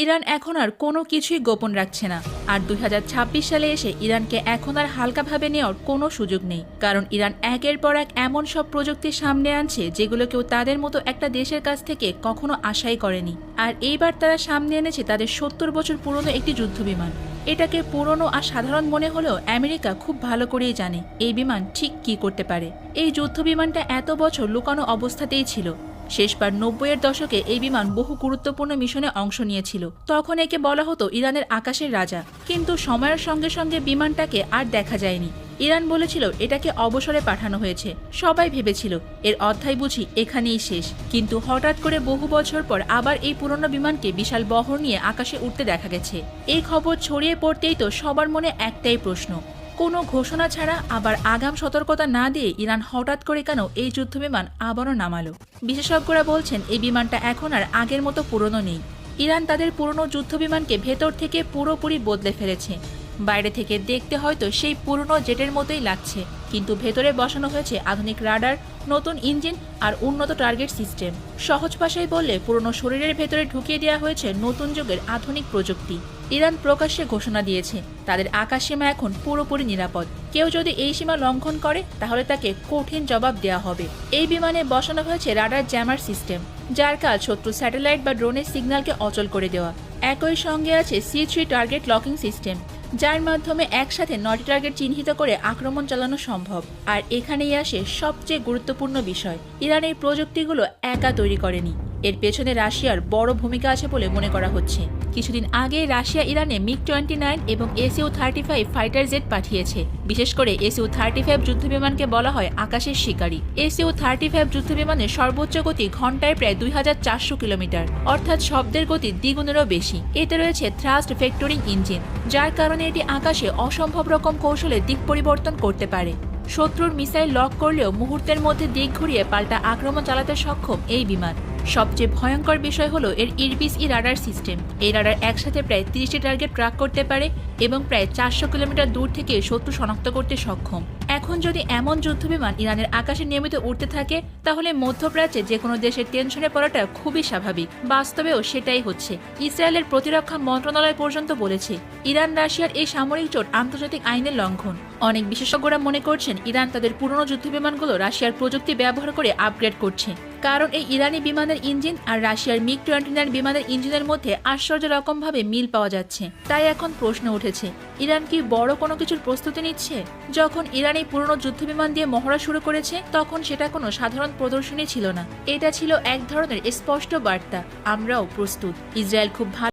Iran এখন আর কোনো কিছুই গোপন রাখছে না। আর 2026 সালে এসে ইরানকে এখন আর হালকাভাবে নেওয়ার কোনো সুযোগ নেই, কারণ ইরান একের পর এক এমন সব প্রযুক্তি সামনে আনছে যেগুলো কেউ তাদের মতো একটা দেশের কাছ থেকে কখনো আশাই করেনি। আর এইবার তারা সামনে এনেছে তাদের 70 বছর পুরনো একটি যুদ্ধবিমান। এটাকে পুরনো আর সাধারণ মনে হলেও আমেরিকা খুব ভালো করেই জানে এই বিমান ঠিক কী করতে পারে। এই যুদ্ধবিমানটা এত বছর লুকানো অবস্থাতেই ছিল। শেষবার 90-এর দশকে এই বিমান বহু গুরুত্বপূর্ণ মিশনে অংশ নিয়েছিল। তখন একে বলা হতো ইরানের আকাশের রাজা। কিন্তু সময়ের সঙ্গে সঙ্গে বিমানটাকে আর দেখা যায়নি। ইরান বলেছিল এটাকে অবসরে পাঠানো হয়েছে। সবাই ভেবেছিল এর অধ্যায় বুঝি এখানেই শেষ। কিন্তু হঠাৎ করে বহু বছর পর আবার এই পুরনো বিমানকে বিশাল বহর নিয়ে আকাশে উঠতে দেখা গেছে। এই খবর ছড়িয়ে পড়তেই তো সবার মনে একটাই প্রশ্ন, কোনো ঘোষণা ছাড়া আবার আগাম সতর্কতা না দিয়ে ইরান হঠাৎ করে কেন এই যুদ্ধবিমান আবারও নামালো? বিশেষজ্ঞরা বলছেন এই বিমানটা এখন আর আগের মতো পুরনো নেই। ইরান তাদের পুরনো যুদ্ধবিমানকে ভেতর থেকে পুরোপুরি বদলে ফেলেছে। বাইরে থেকে দেখতে হয়তো সেই পুরনো জেটের মতোই লাগছে, কিন্তু ভেতরে বসানো হয়েছে আধুনিক রাডার, নতুন ইঞ্জিন আর উন্নত টার্গেট সিস্টেম। সহজ ভাষায় বললে পুরনো শরীরের ভেতরে ঢুকিয়ে দেওয়া হয়েছে নতুন যুগের আধুনিক প্রযুক্তি। ইরান প্রকাশ্যে ঘোষণা দিয়েছে তাদের আকাশ সীমা এখন পুরোপুরি নিরাপদ। কেউ যদি এই সীমা লঙ্ঘন করে তাহলে তাকে কঠিন জবাব দেওয়া হবে। এই বিমানে বসানো হয়েছে রাডার জ্যামার সিস্টেম, যার কাজ শত্রু স্যাটেলাইট বা ড্রোনের সিগন্যালকে অচল করে দেওয়া। একই সঙ্গে আছে C3 টার্গেট লকিং সিস্টেম, যার মাধ্যমে একসাথে 9টি টার্গেট চিহ্নিত করে আক্রমণ চালানো সম্ভব। আর এখানেই আসে সবচেয়ে গুরুত্বপূর্ণ বিষয়, ইরান এই প্রযুক্তিগুলো একা তৈরি করেনি। এর পেছনে রাশিয়ার বড় ভূমিকা আছে বলে মনে করা হচ্ছে। কিছুদিন আগে রাশিয়া ইরানে MiG-29 এবং Su-35 ফাইটার জেট পাঠিয়েছে। বিশেষ করে Su-35 যুদ্ধবিমানকে বলা হয় আকাশের শিকারী। Su-35 যুদ্ধবিমানের সর্বোচ্চ গতি ঘন্টায় প্রায় 2400 কিলোমিটার, অর্থাৎ শব্দের গতি দ্বিগুণেরও বেশি। এতে রয়েছে থ্রাস্ট ভেক্টরিং ইঞ্জিন, যার কারণে এটি আকাশে অসম্ভব রকম কৌশলে দিক পরিবর্তন করতে পারে। শত্রুর মিসাইল লক করলেও মুহূর্তের মধ্যে দিক ঘুরিয়ে পাল্টা আক্রমণ চালাতে সক্ষম এই বিমান। সবচেয়ে ভয়ঙ্কর বিষয় হলো এর ইরবিস-ই রাডার সিস্টেম। এই রাডার একসাথে প্রায় 30টি টার্গেট ট্র্যাক করতে পারে এবং প্রায় 400 কিলোমিটার দূর থেকে শত্রু শনাক্ত করতে সক্ষম। এখন যদি এমন যুদ্ধবিমান ইরানের আকাশে নিয়মিত উঠতে থাকে তাহলে মধ্যপ্রাচ্যে যে কোনো দেশের টেনশনে পড়াটা খুবই স্বাভাবিক। বাস্তবেও সেটাই হচ্ছে। ইসরায়েলের প্রতিরক্ষা মন্ত্রণালয় পর্যন্ত বলেছে ইরান রাশিয়ার এই সামরিক জোট আন্তর্জাতিক আইনের লঙ্ঘন। অনেক বিশেষজ্ঞরা মনে করছেন ইরান তাদের পুরনো যুদ্ধবিমানগুলো রাশিয়ার প্রযুক্তি ব্যবহার করে আপগ্রেড করছে, কারণ এই ইরানি বিমানের ইঞ্জিন আর রাশিয়ার MiG-29 বিমানের ইঞ্জিনের মধ্যে আশ্চর্য রকমভাবে মিল পাওয়া যাচ্ছে। তাই এখন প্রশ্ন উঠেছে, ইরান কি বড় কোনো কিছুর প্রস্তুতি নিচ্ছে? যখন ইরান এই পুরনো যুদ্ধবিমান দিয়ে মহড়া শুরু করেছে তখন সেটা কোনো সাধারণ প্রদর্শনী ছিল না, এটা ছিল এক ধরনের স্পষ্ট বার্তা, আমরাও প্রস্তুত। ইসরায়েল খুব ভালো